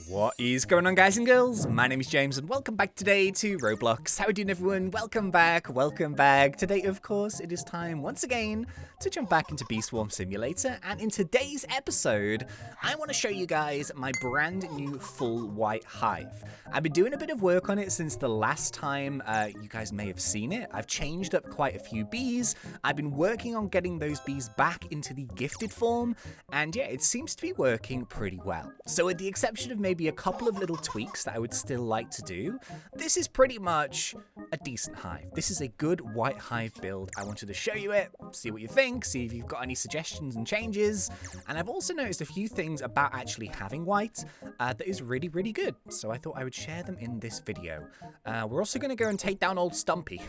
What is going on, guys and girls? My name is James and welcome back today to Roblox. How are you doing, everyone? Welcome back, welcome back. Today, of course, it is time once again to jump back into Swarm Simulator, and in today's episode I want to show you guys my brand new full white hive. I've been doing a bit of work on it since the last time you guys may have seen it. I've changed up quite a few bees. I've been working on getting those bees back into the gifted form, and yeah, it seems to be working pretty well. So with the exception of maybe a couple of little tweaks that I would still like to do, this is pretty much a decent hive. This is a good white hive build. I wanted to show you it, see what you think, see if you've got any suggestions and changes. And I've also noticed a few things about actually having white that is really, really good. So I thought I would share them in this video. We're also going to go and take down old Stumpy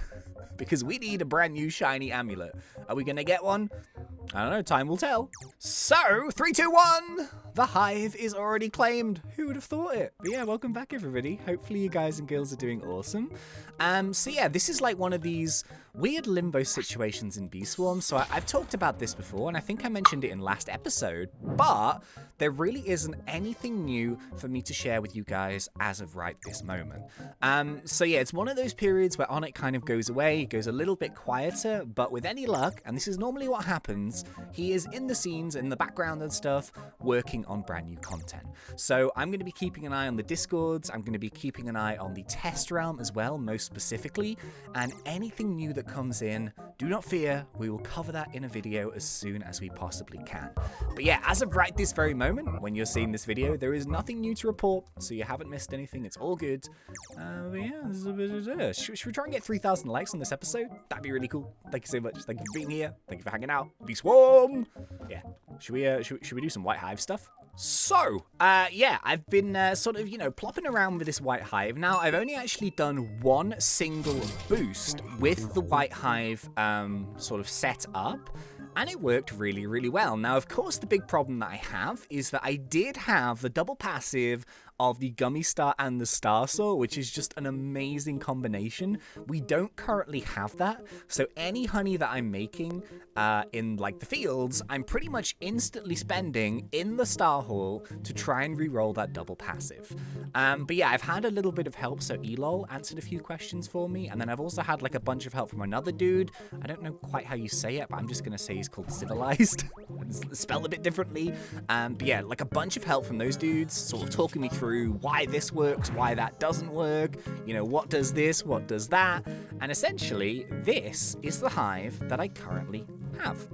because we need a brand new shiny amulet. Are we going to get one? I don't know, time will tell. So, 3, 2, 1! The hive is already claimed. Who would have thought it? But yeah, welcome back, everybody. Hopefully you guys and girls are doing awesome. So yeah, this is like one of these weird limbo situations in Bee Swarm. So I've talked about this before, and I think I mentioned it in last episode, but there really isn't anything new for me to share with you guys as of right this moment. So yeah, it's one of those periods where Onyx kind of goes away, goes a little bit quieter, but with any luck, and this is normally what happens, he is in the scenes, in the background and stuff, working on brand new content. So I'm going to be keeping an eye on the Discords, I'm going to be keeping an eye on the test realm as well, most specifically, and anything new that comes in, do not fear, we will cover that in a video as soon as we possibly can. But yeah, as of right this very moment, when you're seeing this video, there is nothing new to report, so you haven't missed anything, it's all good. But yeah, this is a bit of should we try and get 3,000 likes on this episode? That'd be really cool. Thank you so much. Thank you for being here. Thank you for hanging out. Be Swarm! Yeah. Should we do some white hive stuff? So, yeah, I've been sort of, plopping around with this white hive. Now, I've only actually done one single boost with the white hive sort of set up, and it worked really, really well. Now, of course, the big problem that I have is that I did have the double passive of the Gummy Star and the Star Saw, which is just an amazing combination. We don't currently have that, so any honey that I'm making in like the fields, I'm pretty much instantly spending in the Star Hall to try and re-roll that double passive. But yeah, I've had a little bit of help, so Elol answered a few questions for me, and then I've also had like a bunch of help from another dude. I don't know quite how you say it, but I'm just gonna say he's called Civilized. Spelled a bit differently. But yeah, like a bunch of help from those dudes, sort of talking me through why this works, why that doesn't work, what does this, what does that, and essentially this is the hive that I currently have.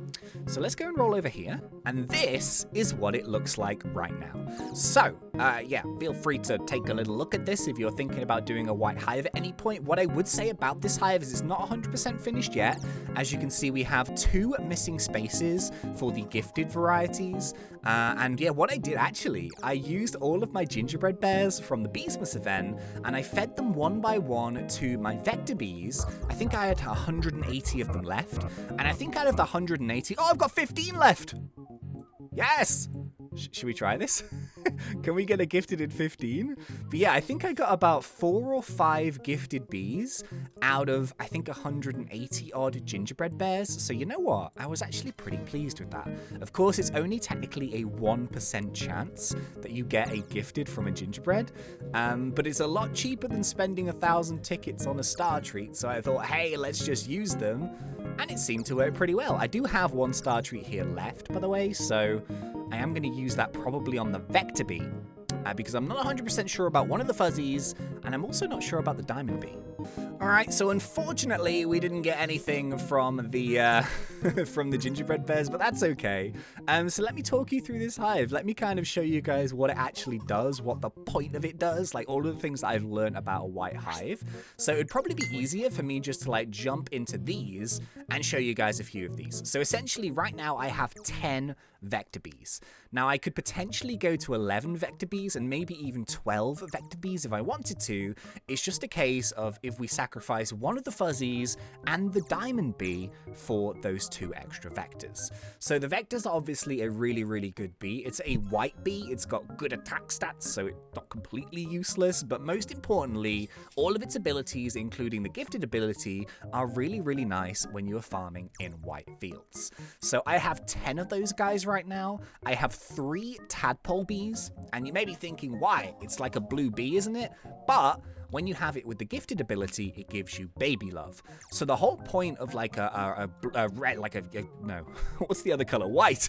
So let's go and roll over here, and this is what it looks like right now. So yeah, feel free to take a little look at this if you're thinking about doing a white hive at any point. What I would say about this hive is it's not 100% finished yet. As you can see, we have 2 missing spaces for the gifted varieties, and yeah, what I did actually, I used all of my gingerbread bears from the Beesmas event, and I fed them one by one to my vector bees. I think I had 180 of them left, and I think out of the 180, oh, I've got 15 left. Yes! Should we try this? Can we get a gifted in 15? But yeah, I think I got about 4 or 5 gifted bees out of, I think, 180 odd gingerbread bears. So you know what? I was actually pretty pleased with that. Of course, it's only technically a 1% chance that you get a gifted from a gingerbread. But it's a lot cheaper than spending 1,000 tickets on a star treat. So I thought, hey, let's just use them. And it seemed to work pretty well. I do have 1 star treat here left, by the way, so I am going to use that probably on the vector bee, because I'm not 100% sure about one of the fuzzies, and I'm also not sure about the diamond bee. Alright, so unfortunately we didn't get anything from the from the gingerbread bears, but that's okay. So let me talk you through this hive. Let me kind of show you guys what it actually does, what the point of it does, like all of the things that I've learned about a white hive. So it'd probably be easier for me just to like jump into these and show you guys a few of these. So essentially right now I have 10 vector bees. Now I could potentially go to 11 vector bees and maybe even 12 vector bees if I wanted to. It's just a case of if we sacrifice one of the fuzzies and the diamond bee for those 2 extra vectors. So the vectors are obviously a really, really good bee. It's a white bee. It's got good attack stats, so it's not completely useless, but most importantly, all of its abilities, including the gifted ability, are really, really nice when you're farming in white fields. So I have 10 of those guys right now. I have 3 tadpole bees, and you may be thinking, why? It's like a blue bee, isn't it? But when you have it with the gifted ability, it gives you baby love. So the whole point of like a red, no, what's the other color? White.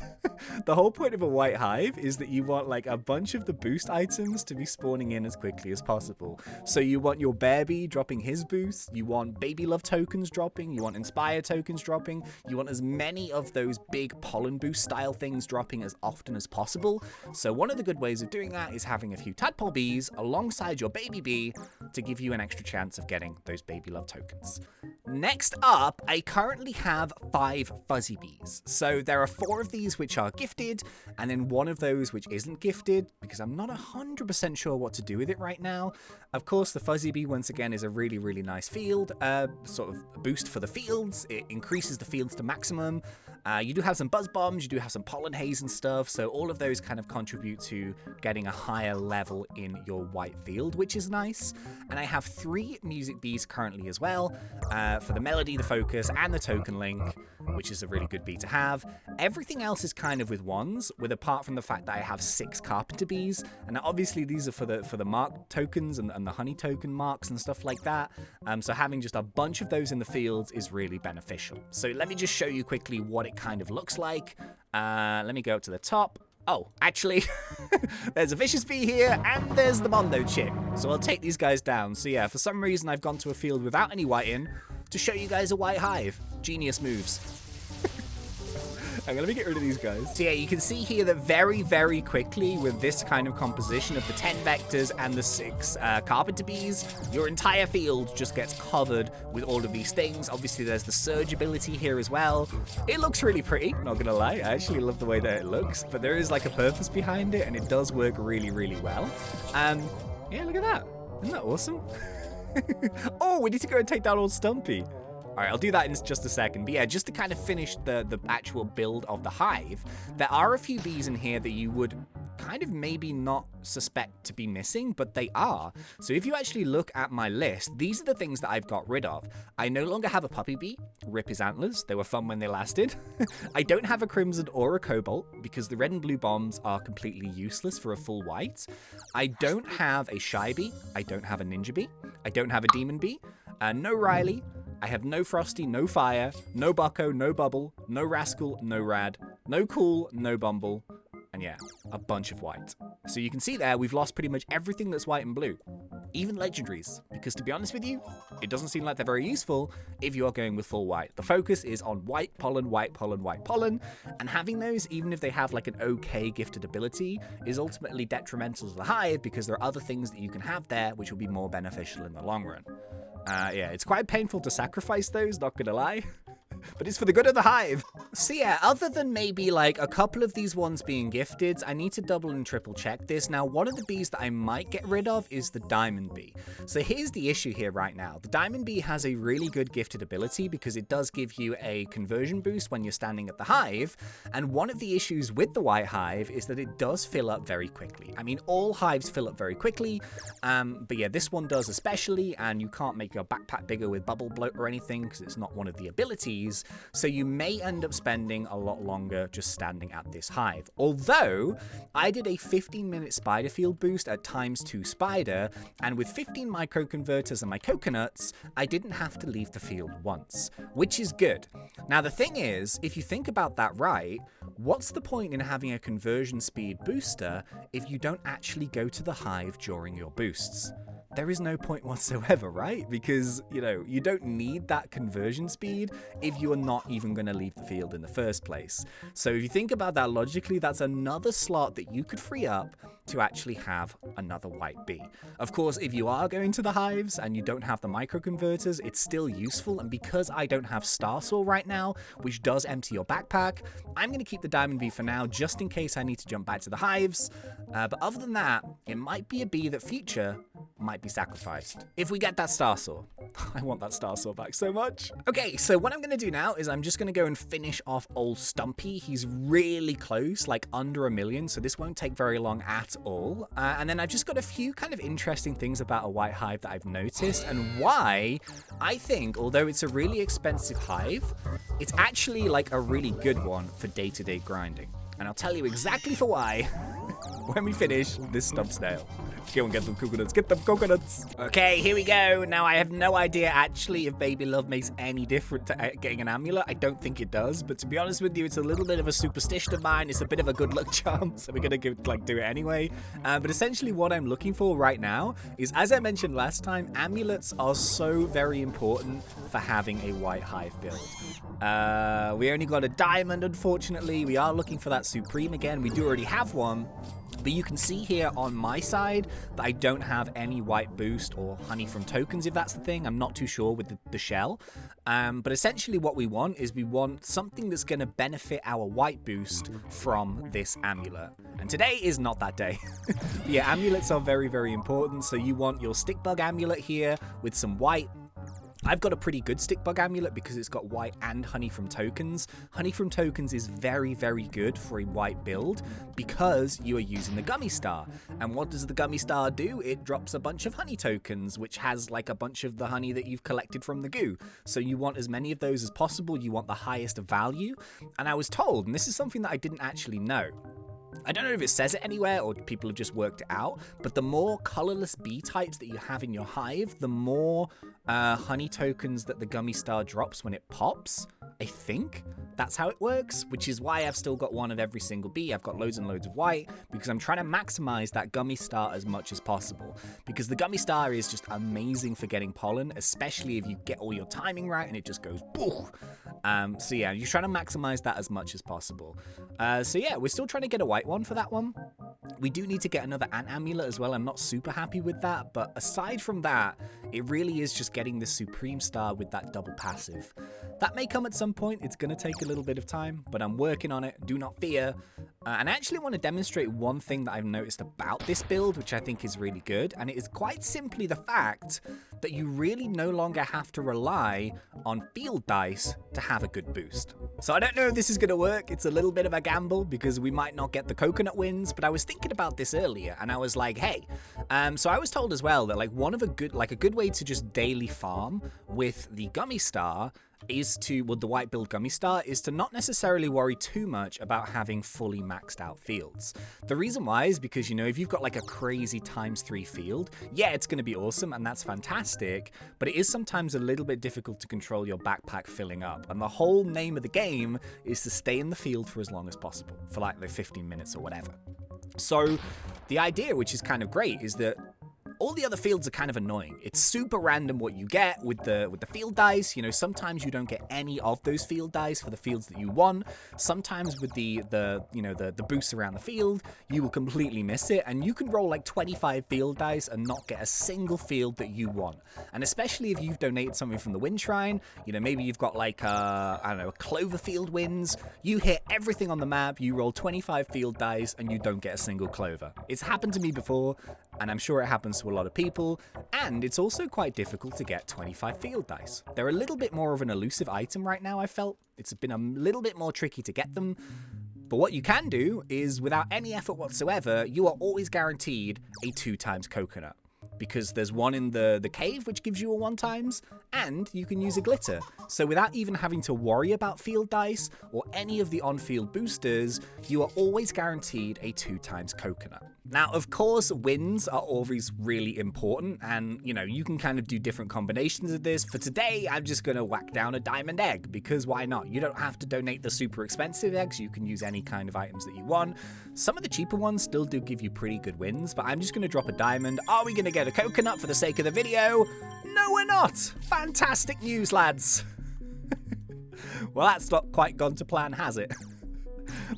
The whole point of a white hive is that you want like a bunch of the boost items to be spawning in as quickly as possible. So you want your bear bee dropping his boost, you want baby love tokens dropping, you want inspire tokens dropping, you want as many of those big pollen boost style things dropping as often as possible. So one of the good ways of doing that is having a few tadpole bees alongside your baby bee to give you an extra chance of getting those baby love tokens. Next up, I currently have 5 fuzzy bees. So there are 4 of these which are gifted, and then 1 of those which isn't gifted, because I'm not 100% sure what to do with it right now. Of course, the fuzzy bee, once again, is a really, really nice field, sort of boost for the fields. It increases the fields to maximum. You do have some buzz bombs, you do have some pollen haze and stuff, so all of those kind of contribute to getting a higher level in your white field, which is nice. And I have 3 music bees currently as well, for the melody, the focus, and the token link, which is a really good bee to have. Everything else is kind of with 1s, with apart from the fact that I have 6 carpenter bees, and obviously these are for the mark tokens and the honey token marks and stuff like that. So having just a bunch of those in the fields is really beneficial. So let me just show you quickly what it kind of looks like. Let me go up to the top. Oh, actually, there's a vicious bee here, and there's the Mondo chip. So I'll take these guys down. So yeah, for some reason, I've gone to a field without any white in to show you guys a white hive. Genius moves. Let me get rid of these guys. So yeah, you can see here that very, very quickly with this kind of composition of the 10 vectors and the 6 carpenter bees, your entire field just gets covered with all of these things. Obviously, there's the surge ability here as well. It looks really pretty, not gonna lie. I actually love the way that it looks, but there is like a purpose behind it, and it does work really, really well. Yeah, look at that. Isn't that awesome? Oh, we need to go and take down old Stumpy. All right, I'll do that in just a second. But yeah, just to kind of finish the actual build of the hive, there are a few bees in here that you would kind of maybe not suspect to be missing, but they are. So if you actually look at my list, these are the things that I've got rid of. I no longer have a puppy bee. Rip his antlers. They were fun when they lasted. I don't have a crimson or a cobalt because the red and blue bombs are completely useless for a full white. I don't have a shy bee. I don't have a ninja bee. I don't have a demon bee. No Riley. I have no Frosty, no Fire, no Bucko, no Bubble, no Rascal, no Rad, no Cool, no Bumble, and yeah, a bunch of white. So you can see there, we've lost pretty much everything that's white and blue. Even legendaries, because to be honest with you, it doesn't seem like they're very useful if you are going with full white. The focus is on white pollen, white pollen, white pollen, and having those, even if they have like an okay gifted ability, is ultimately detrimental to the hive because there are other things that you can have there which will be more beneficial in the long run. Yeah, it's quite painful to sacrifice those, not gonna lie. But it's for the good of the hive. So yeah, other than maybe like a couple of these ones being gifted, I need to double and triple check this. Now, one of the bees that I might get rid of is the diamond bee. So here's the issue here right now. The diamond bee has a really good gifted ability because it does give you a conversion boost when you're standing at the hive. And one of the issues with the white hive is that it does fill up very quickly. I mean, all hives fill up very quickly. But yeah, this one does especially, and you can't make your backpack bigger with bubble bloat or anything because it's not one of the abilities. So you may end up spending a lot longer just standing at this hive. Although, I did a 15-minute spider field boost at ×2 spider, and with 15 micro converters and my coconuts, I didn't have to leave the field once, which is good. Now the thing is, if you think about that right, what's the point in having a conversion speed booster if you don't actually go to the hive during your boosts? There is no point whatsoever, right? Because, you know, you don't need that conversion speed if you are not even going to leave the field in the first place. So if you think about that logically, that's another slot that you could free up to actually have another white bee. Of course, if you are going to the hives and you don't have the microconverters, it's still useful. And because I don't have Star Saw right now, which does empty your backpack, I'm going to keep the diamond bee for now, just in case I need to jump back to the hives. But other than that, it might be a bee that future might be sacrificed if we get that Star Saw. I want that star saw back so much. Okay, so what I'm going to do now is I'm just going to go and finish off old Stumpy. He's really close, like under 1 million, so this won't take very long at all. And then I've just got a few kind of interesting things about a white hive that I've noticed and why I think, although it's a really expensive hive, it's actually like a really good one for day-to-day grinding. And I'll tell you exactly for why when we finish this stump snail. Go and get them coconuts. Get them coconuts. Okay, here we go. Now, I have no idea, actually, if Baby Love makes any different to getting an amulet. I don't think it does. But to be honest with you, it's a little bit of a superstition of mine. It's a bit of a good luck charm. So we're going to do it anyway. But essentially, what I'm looking for right now is, as I mentioned last time, amulets are so very important for having a white hive build. We only got a diamond, unfortunately. We are looking for that supreme again. We do already have one. But you can see here on my side that I don't have any white boost or honey from tokens, if that's the thing. I'm not too sure with the shell. But essentially what we want is we want something that's going to benefit our white boost from this amulet. And today is not that day. Yeah, amulets are very, very important. So you want your stick bug amulet here with some white. I've got a pretty good stick bug amulet because it's got white and honey from tokens. Honey from tokens is very, very good for a white build because you are using the gummy star. And what does the gummy star do? It drops a bunch of honey tokens, which has like a bunch of the honey that you've collected from the goo. So you want as many of those as possible. You want the highest value. And I was told, and this is something that I didn't actually know, I don't know if it says it anywhere or people have just worked it out, but the more colorless bee types that you have in your hive, the more honey tokens that the gummy star drops when it pops. I think that's how it works, which is why I've still got one of every single bee. I've got loads and loads of white because I'm trying to maximize that gummy star as much as possible, because the gummy star is just amazing for getting pollen, especially if you get all your timing right and it just goes boo. So yeah, you're trying to maximize that as much as possible. So yeah, we're still trying to get a white one for that one. We do need to get another ant amulet as well. I'm not super happy with that, but aside from that, it really is just getting the supreme star with that double passive. That may come at some point. It's going to take a little bit of time, but I'm working on it. Do not fear. And I actually want to demonstrate one thing that I've noticed about this build, which I think is really good. And it is quite simply the fact that you really no longer have to rely on field dice to have a good boost. So I don't know if this is going to work. It's a little bit of a gamble because we might not get the coconut wins, but I was thinking about this earlier and I was like, hey, so I was told as well that like a good way to just daily farm with the gummy star is to, well, the white build gummy star is to not necessarily worry too much about having fully maxed out fields. The reason why is because, you know, if you've got like a crazy ×3 field, yeah, it's going to be awesome and that's fantastic, but it is sometimes a little bit difficult to control your backpack filling up. And the whole name of the game is to stay in the field for as long as possible, for like the 15 minutes or whatever. So the idea, which is kind of great, is that all the other fields are kind of annoying. It's super random what you get with the field dice. You know, sometimes you don't get any of those field dice for the fields that you want. Sometimes with the boosts around the field, you will completely miss it, and you can roll like 25 field dice and not get a single field that you want. And especially if you've donated something from the Wind Shrine, you know, maybe you've got like I don't know, a Cloverfield wins. You hit everything on the map, you roll 25 field dice, and you don't get a single clover. It's happened to me before, and I'm sure it happens to a lot of people, and it's also quite difficult to get 25 field dice. They're a little bit more of an elusive item right now, I felt. It's been a little bit more tricky to get them, but what you can do is, without any effort whatsoever, you are always guaranteed a 2x coconut. Because there's one in the cave which gives you a 1x, and you can use a glitter. So without even having to worry about field dice or any of the on-field boosters, you are always guaranteed a 2x coconut. Now, of course, wins are always really important, and, you know, you can kind of do different combinations of this. For today, I'm just going to whack down a diamond egg, because why not? You don't have to donate the super expensive eggs. You can use any kind of items that you want. Some of the cheaper ones still do give you pretty good wins, but I'm just going to drop a diamond. Are we going to get a coconut for the sake of the video? No, we're not. Fantastic news, lads. Well, that's not quite gone to plan, has it?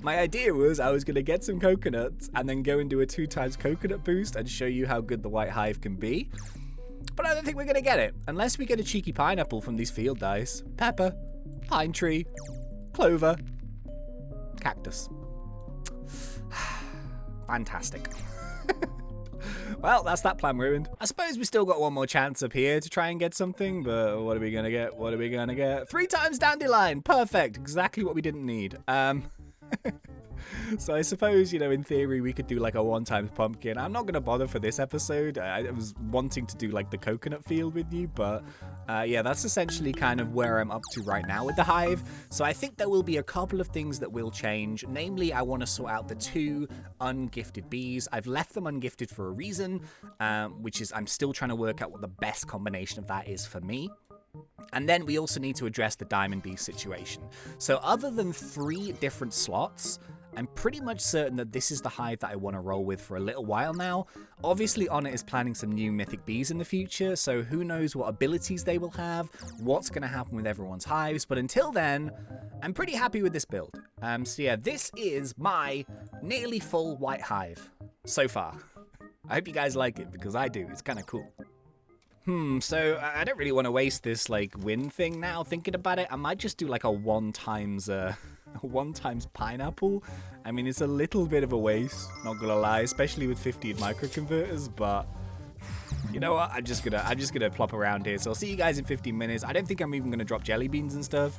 My idea was I was going to get some coconuts and then go and do a 2x coconut boost and show you how good the white hive can be. But I don't think we're going to get it, unless we get a cheeky pineapple from these field dice. Pepper, pine tree, clover, cactus. Fantastic. Well, that's that plan ruined. I suppose we still got one more chance up here to try and get something, but what are we gonna get? What are we gonna get? 3 times dandelion. Perfect. Exactly what we didn't need. So I suppose, you know, in theory, we could do like a 1 times pumpkin. I'm not going to bother for this episode. I was wanting to do like the coconut field with you, but yeah, that's essentially kind of where I'm up to right now with the hive. So I think there will be a couple of things that will change. Namely, I want to sort out the 2 ungifted bees. I've left them ungifted for a reason, which is I'm still trying to work out what the best combination of that is for me. And then we also need to address the diamond bee situation. So other than 3 different slots, I'm pretty much certain that this is the hive that I want to roll with for a little while now. Obviously, Onnit is planning some new mythic bees in the future, so who knows what abilities they will have, what's going to happen with everyone's hives, but until then, I'm pretty happy with this build. So yeah, this is my nearly full white hive so far. I hope you guys like it, because I do. It's kind of cool. So I don't really want to waste this, like, win thing now, thinking about it. I might just do, like, a 1 times pineapple. I mean, it's a little bit of a waste, not gonna lie, especially with 50 microconverters, but you know what? I'm just gonna plop around here. So I'll see you guys in 15 minutes. I don't think I'm even gonna drop jelly beans and stuff.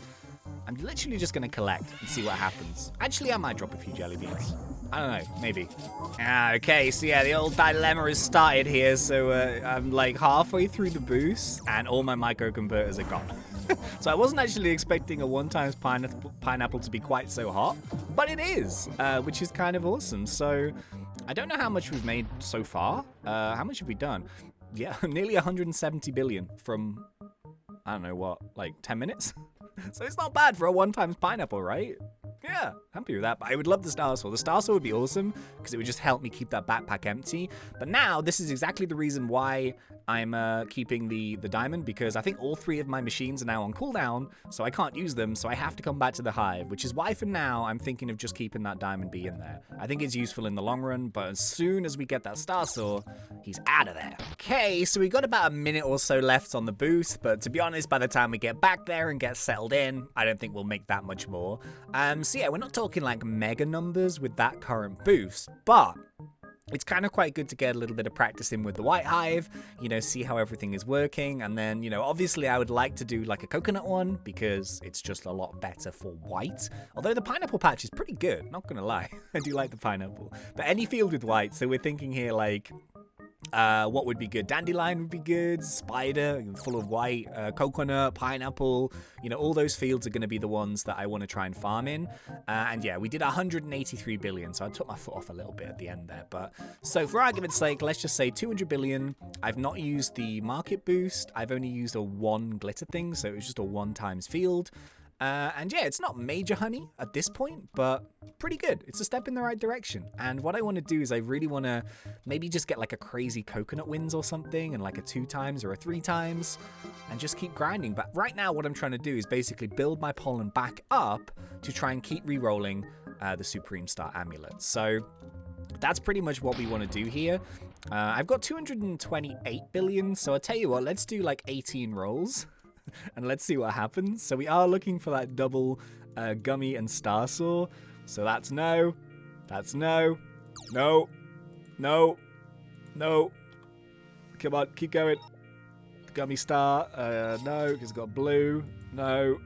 I'm literally just gonna collect and see what happens. Actually, I might drop a few jelly beans. I don't know, maybe. Okay, so yeah, the old dilemma has started here. So I'm like halfway through the boost and all my microconverters are gone. So I wasn't actually expecting a 1 times pineapple to be quite so hot, but it is, which is kind of awesome. So I don't know how much we've made so far. How much have we done? Yeah, nearly 170 billion from, I don't know what, like 10 minutes? So it's not bad for a 1 times pineapple, right? Yeah, happy with that. But I would love the star sword. The star sword would be awesome because it would just help me keep that backpack empty. But now this is exactly the reason why I'm keeping the diamond, because I think all 3 of my machines are now on cooldown, so I can't use them. So I have to come back to the hive, which is why for now I'm thinking of just keeping that diamond bee in there. I think it's useful in the long run, but as soon as we get that star sword, he's out of there. Okay, so we got about a minute or so left on the boost, but to be honest, by the time we get back there and get settled in, I don't think we'll make that much more. So yeah, we're not talking like mega numbers with that current boost, but it's kind of quite good to get a little bit of practice in with the white hive, you know, see how everything is working. And then, you know, obviously I would like to do like a coconut one because it's just a lot better for white. Although the pineapple patch is pretty good, not gonna lie. I do like the pineapple. But any field with white, so we're thinking here like, what would be good? Dandelion would be good, spider, full of white, coconut, pineapple, you know, all those fields are going to be the ones that I want to try and farm in. And yeah, we did 183 billion, so I took my foot off a little bit at the end there. But so for argument's sake, let's just say 200 billion. I've not used the market boost. I've only used a 1 glitter thing, so it was just a 1 times field. And yeah, it's not major honey at this point, but pretty good. It's a step in the right direction. And what I want to do is I really want to maybe just get like a crazy coconut wins or something, and like a 2 times or a 3 times, and just keep grinding. But right now what I'm trying to do is basically build my pollen back up to try and keep re-rolling the Supreme Star Amulet. So that's pretty much what we want to do here. I've got 228 billion, so I'll tell you what, let's do like 18 rolls. And let's see what happens. So we are looking for that double gummy and star saw. So that's no. That's no. No. No. No. Come on, keep going. Gummy star. No, because it's got blue. No.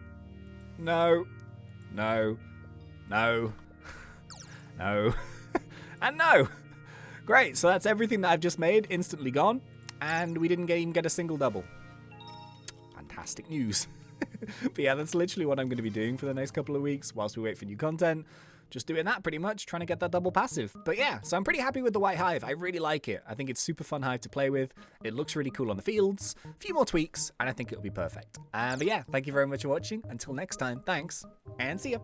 No. No. No. No. And no. Great, so that's everything that I've just made instantly gone. And we didn't even get a single double. Fantastic news. But yeah, that's literally what I'm going to be doing for the next couple of weeks whilst we wait for new content. Just doing that pretty much, trying to get that double passive. But yeah, so I'm pretty happy with the white hive. I really like it. I think it's super fun hive to play with. It looks really cool on the fields. A few more tweaks, and I think it'll be perfect. But yeah, thank you very much for watching. Until next time, thanks, and see ya.